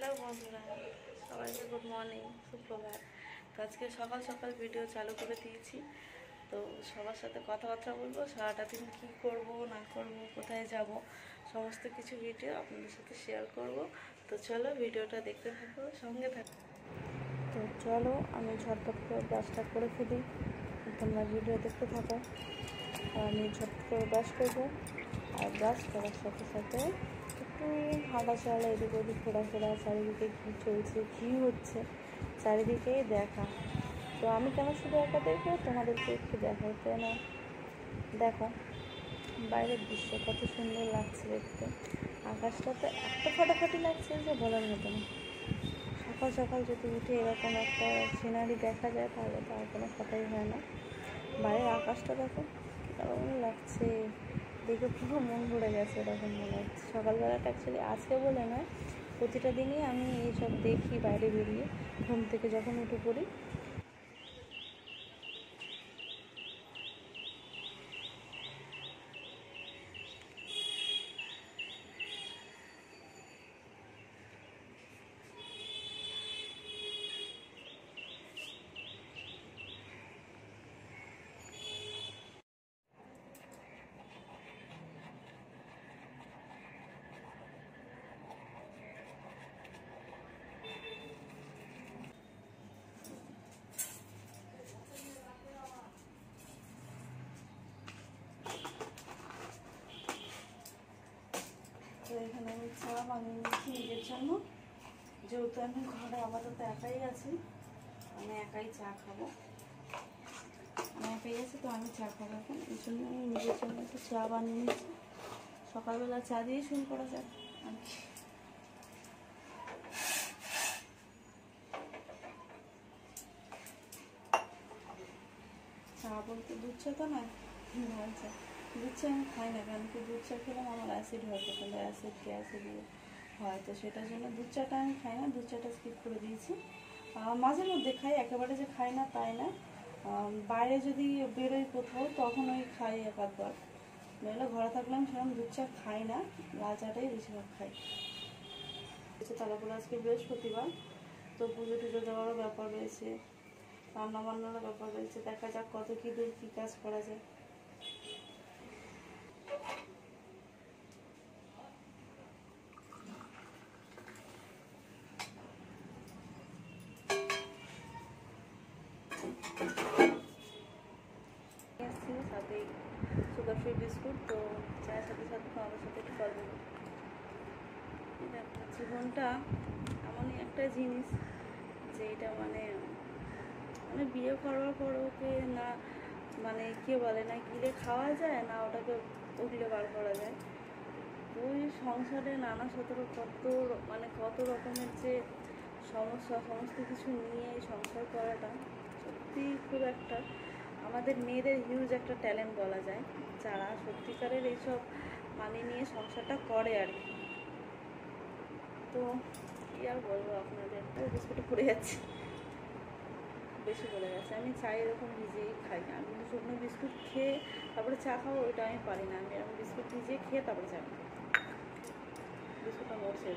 Hello বন্ধুরা, সবাইকে good morning, সুপ্রভাত। তো আজকে সকাল সকাল ভিডিও চালু করে দিয়েছি। তো সবার সাথে কথাবার্তা বলবো, সারাটা দিন কী করব না করব, কোথায় যাব, সমস্ত কিছু ভিডিও আপনাদের সাথে শেয়ার করব। তো চলো ভিডিওটা দেখতে থাকো, সঙ্গে থাকো। তো চলো আমি ঝটপট করে ব্রাশটা করে ফেলি, তোমরা ভিডিও দেখতে থাকো। আমি ঝটপট করে ব্রাশ করবো, আর ব্রাশ করার সাথে সাথে একটু হাঁটা চলা, এদিক ওদিক ঘোরাফেরা, চারিদিকে কী চলছে কী হচ্ছে চারিদিকেই দেখা। তো আমি কেন শুধু একা দেখবো, তোমাদেরকে একটু দেখাই, তাই না? দেখো বাইরের দৃশ্য কত সুন্দর লাগছে দেখতে। আকাশটা তো এত ফাটাফাটি লাগছে যে বলার মতো না। সকাল সকাল যদি উঠে এরকম একটা সিনারি দেখা যায় তাহলে তো আর কোনো কথাই হয় না। বাইরের আকাশটা দেখো কেমন লাগছে, দেখে পুরো মন ভরে গেছে এরকম মনে হচ্ছে। সকালবেলাটা অ্যাকচুয়ালি আজকে বলে নয়, প্রতিটা দিনই আমি এইসব দেখি বাইরে বেরিয়ে, ঘুম থেকে যখন উঠে পড়ি। তো এখানে আমি চা বানিয়ে নিচ্ছি নিজের জন্য, যেহেতু আমি ঘরে আপাতত একাই আছি, আমি একাই চা খাবো। আমি একাই আছি তো আমি চা খাবো এখন, এই জন্য আমি নিজের জন্য একটু চা বানিয়ে নিচ্ছি। সকালবেলা চা দিয়েই শুরু করা যায় আর কি। চা বলতে দুধ চা তো না, লাল চা। দুধ চা আমি খাই না, কারণ কি দুধ চা খেলাম আমার অ্যাসিড হয়, প্রচণ্ড অ্যাসিড গ্যাস এগুলো হয়, তো সেটার জন্য দুধ চাটা আমি খাই না, দুধ চাটা স্কিপ করে দিয়েছি। মাঝে মধ্যে খাই, একেবারে যে খাই না তাই না। বাইরে যদি বেরোই কোথাও তখন ওই খাই এক আধবার, নইলে ঘরে থাকলাম সেরকম দুধ চা খাই না, লাল চাটাই বেশিরভাগ খাই। তারপরে আজকে বৃহস্পতিবার, তো পুজো টুজো দেওয়ারও ব্যাপার রয়েছে, রান্না বান্নারও ব্যাপার রয়েছে, দেখা যাক কত কী দূর কী কাজ করা যায়। সাথে সুগার ফ্রি বিস্কুট, তো চায়ের সাথে সাথে আমাদের সাথে একটু গল্প করি। জীবনটা এমনই একটা জিনিস যে এটা মানে মানে বিয়ে করার পর ওকে না মানে কে বলে না গিলে খাওয়া যায়, না ওটাকে উগলে বার করা যায়। ওই সংসারে নানা সতেরো কত রকমের যে সমস্যা, সমস্ত কিছু নিয়ে এই সংসার করাটা সত্যি খুব একটা আমাদের মেয়েদের হিউজ একটা ট্যালেন্ট বলা যায়, যারা সত্যিকারের এইসব মানে নিয়ে সংসারটা করে আর কি। তো কী আর বলবো আপনাদের, বিস্কুটে পড়ে যাচ্ছে, বেশি পড়ে গেছে। আমি চাই এরকম ভিজিয়েই খাই, আমি শুকনো বিস্কুট খেয়ে তারপরে চা খাবো ওইটা আমি পারি না। আমি এরকম বিস্কুট ভিজিয়ে খেয়ে তারপরে চা খাই, বিস্কুটটা মরছে।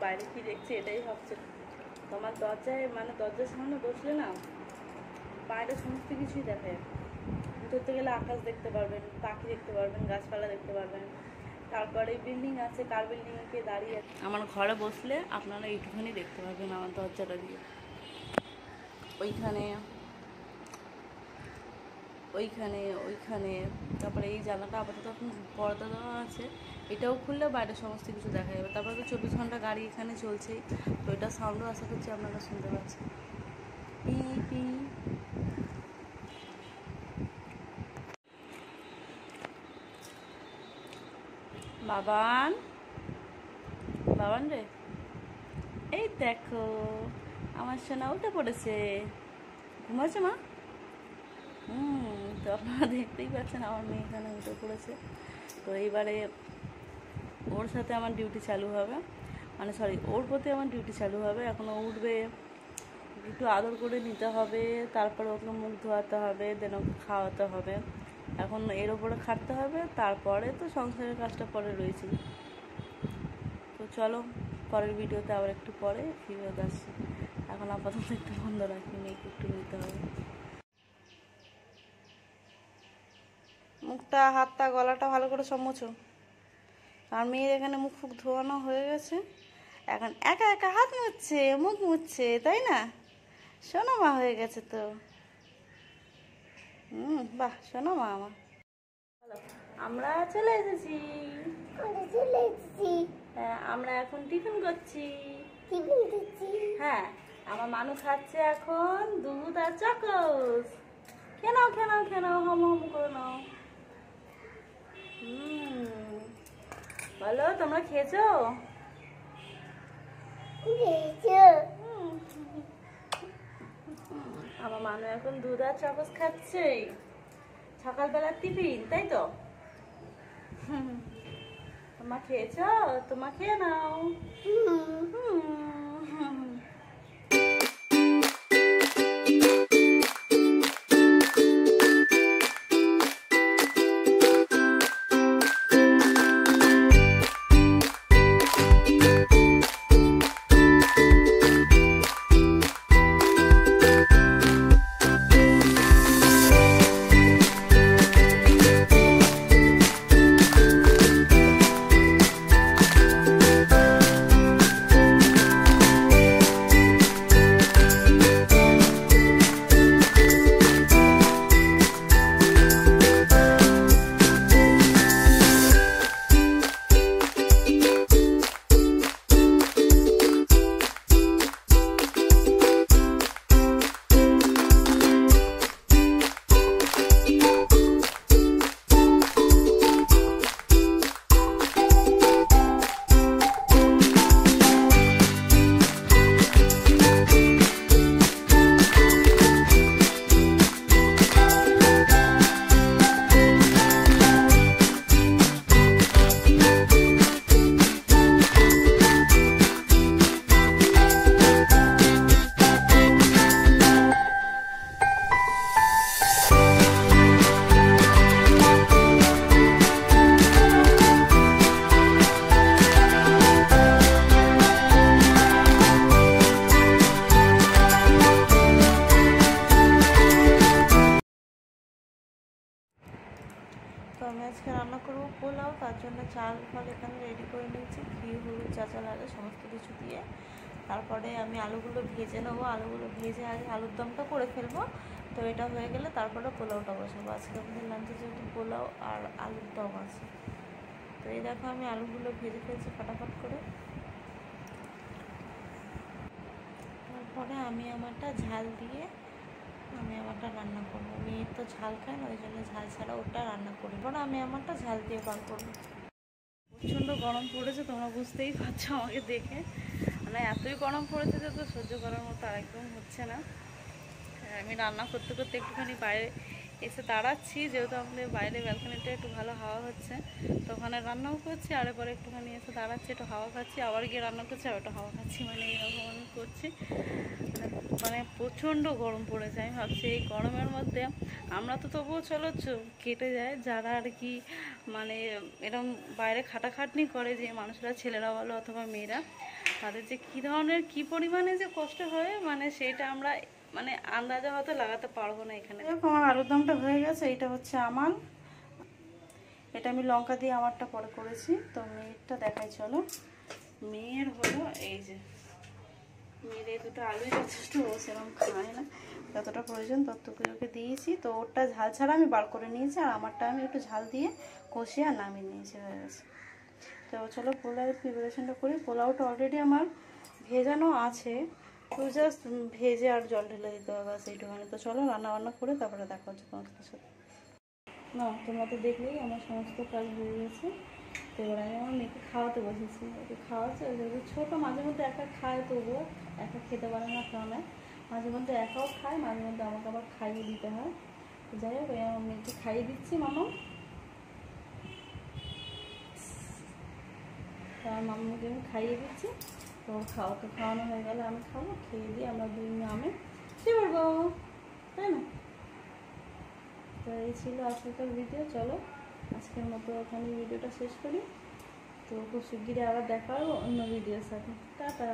বাইরে কি দেখছি এটাই ভাবছে। তোমার দরজায় মানে দরজার সামনে বসলে না বাইরে সমস্ত কিছুই দেখা যায়। ধরতে গেলে আকাশ দেখতে পারবেন, পাখি দেখতে পারবেন, গাছপালা দেখতে পারবেন। তারপরে বিল্ডিং আছে, কার বিল্ডিংয়ে কে দাঁড়িয়ে আছে। আমার ঘরে বসলে আপনারা এইটুখানি দেখতে পারবেন আমার দরজাটা দিয়ে। ওইখানে ওইখানে ওইখানে তারপরে এই জানলাটা আপাতত এখন পর্দা দেওয়া আছে, এটাও খুললে বাইরে সমস্ত কিছু দেখা যাবে। তারপরে তো 24 ঘন্টা গাড়ি এখানে চলছেই, তো এটা সাউন্ডও আশা করছি আপনারা শুনতে পাচ্ছেন। পি পি বাবান, বাবান রে, এই দেখো আমার সোনা উঠে পড়েছে। ঘুমাচ্ছে মা? তো আপনারা দেখতেই পাচ্ছেন আমার মেয়ে এখানে উঠে পড়েছে। তো এইবারে ওর সাথে আমার ডিউটি চালু হবে, মানে সরি ওর প্রতি আমার ডিউটি চালু হবে। এখন ও উঠবে, একটু আদর করে নিতে হবে, তারপরে ওকে মুখ ধোয়াতে হবে, দেন ওকে খাওয়াতে হবে। এখন এর ওপরে খাটতে হবে, তারপরে তো সংসারের কাজটা পরে রয়েছে। তো চলো পরের ভিডিওতে আবার একটু পরে ফিরে আসছি। এখন আপাতত একটু বন্ধ রাখি, মেয়েকে একটু নিতে হবে। মুখটা, হাতটা, গলাটা ভালো করে সব মুছো। আর মেয়ের এখানে মুখ ফুক ধোয়ানো হয়ে গেছে, এখন একা একা হাত মুছছে, মুখ মুছছে, তাই না? শোনো মা হয়ে গেছে তো। বাহ, শোনো মা আমার। আমরা চলে এসেছি। আমরা এখন টিফিন করছি। হ্যাঁ, আমার মানু খাচ্ছে এখন দুধ আর চকোস। খেয়ে নাও খেয়ে নাও খেয়ে নাও, হম হম করে নাও। বলো তোমরা খেয়েছো? আমার মানু এখন দুধ আর চকোস খাচ্ছে, সকালবেলার টিফিন, তাই তো? তোমার খেয়েছো? তোমার খেয়ে নাও। তো আমি আজকে রান্না করবো পোলাও, তার জন্য চাল ফল এখানে রেডি করে নিয়েছি, ঘি হলুদ চাচা লাগে সমস্ত কিছু দিয়ে। তারপরে আমি আলুগুলো ভেজে নেবো, আলুগুলো ভেজে আগে আলুর দমটা করে ফেলবো। তো এটা হয়ে গেলে তারপরে পোলাওটা বসাবো। আজকে আমাদের লাঞ্চে যেহেতু পোলাও আর আলুর দম আছে। তো এই দেখো আমি আলুগুলো ভেজে ফেলছি ফটাফট করে। তারপরে আমি আমারটা ঝাল দিয়ে আমি আমারটা রান্না করবো। মেয়ের তো ঝাল খায় না, ওই জন্য ঝাল ছাড়া ওটা রান্না করবো না, আমি আমারটা ঝাল দিয়ে বার করবো। প্রচণ্ড গরম পড়েছে, তোমরা বুঝতেই পারছো আমাকে দেখে, মানে এতই গরম পড়েছে যে তো সহ্য করার মতো আর একদম হচ্ছে না। আমি রান্না করতে করতে একটুখানি বাইরে এসে দাঁড়াচ্ছি, যেহেতু আমাদের বাইরে ব্যালকনিটা একটু ভালো হাওয়া হচ্ছে, তো ওখানে রান্নাও করছি, আর এরপরে একটুখানি এসে দাঁড়াচ্ছি, একটু হাওয়া খাচ্ছি, আবার গিয়ে রান্না করছি, আর একটু হাওয়া খাচ্ছি, মানে এইরকম আমি করছি। মানে প্রচণ্ড গরম পড়েছে। আমি ভাবছি এই গরমের মধ্যে আমরা তো তবুও চলো কেটে যায়, যারা আর কি মানে এরকম বাইরে খাটাখাটনি করে যে মানুষরা, ছেলেরা বলো অথবা মেয়েরা, তাদের যে কী ধরনের কী পরিমাণে যে কষ্ট হয়, মানে সেটা আমরা মানে আন্দাজে হয়তো লাগাতে পারবো না। এখানে আমার আলুর দমটা হয়ে গেছে, এটা হচ্ছে আমার, এটা আমি লঙ্কা দিয়ে আমারটা পরে করেছি। তো মেয়েরটা দেখাই চলো। মেয়ের হলো এই যে, মেয়ের এই দুটো আলুই যথেষ্ট, ও সেরকম খায় না, যতটা প্রয়োজন ততটুকু ওকে দিয়েছি। তো ওরটা ঝাল ছাড়া আমি বার করে নিয়েছি, আর আমারটা আমি একটু ঝাল দিয়ে কষিয়ে আর নামিয়ে নিয়েছি, হয়ে গেছে। তো চলো পোলাওয়ের প্রিপারেশনটা করি। পোলাওটা অলরেডি আমার ভেজানো আছে, তো জাস্ট ভেজে আর জল ঢেলে দিতে হবে সেইটুখানি। তো চলো রান্না বান্না করে তারপরে দেখা হচ্ছে তোমাদের সাথে। না তোমরা তো দেখলেই আমার সমস্ত কাজ হয়ে গেছে। তো এবার আমি আমার মেয়েকে খাওয়াতে বসেছি, ওকে খাওয়াচ্ছে, যেহেতু ছোটো মাঝে মধ্যে একা খায়, তবুও একা খেতে পারে না, খাওয়া নেয়, মাঝে মধ্যে একাও খায়, মাঝে মধ্যে আমাকে আবার খাইয়ে দিতে হয়। তো যাই হোক আমার মেয়েকে খাইয়ে দিচ্ছি মামা, আমার মাম্মাকে আমি খাইয়ে দিচ্ছি। তো খাওয়ানো হয়ে গেলে আমি খাবো, খেয়ে দিয়ে আমরা দুই নামে শুয়ে পড়বো, তাই না? তো এই ছিল আজকের ভিডিও। চলো আজকের মতো ওখানে ভিডিওটা শেষ করি। তো খুব শিগগিরই আবার দেখা হবে অন্য ভিডিওর সাথে। টাটা।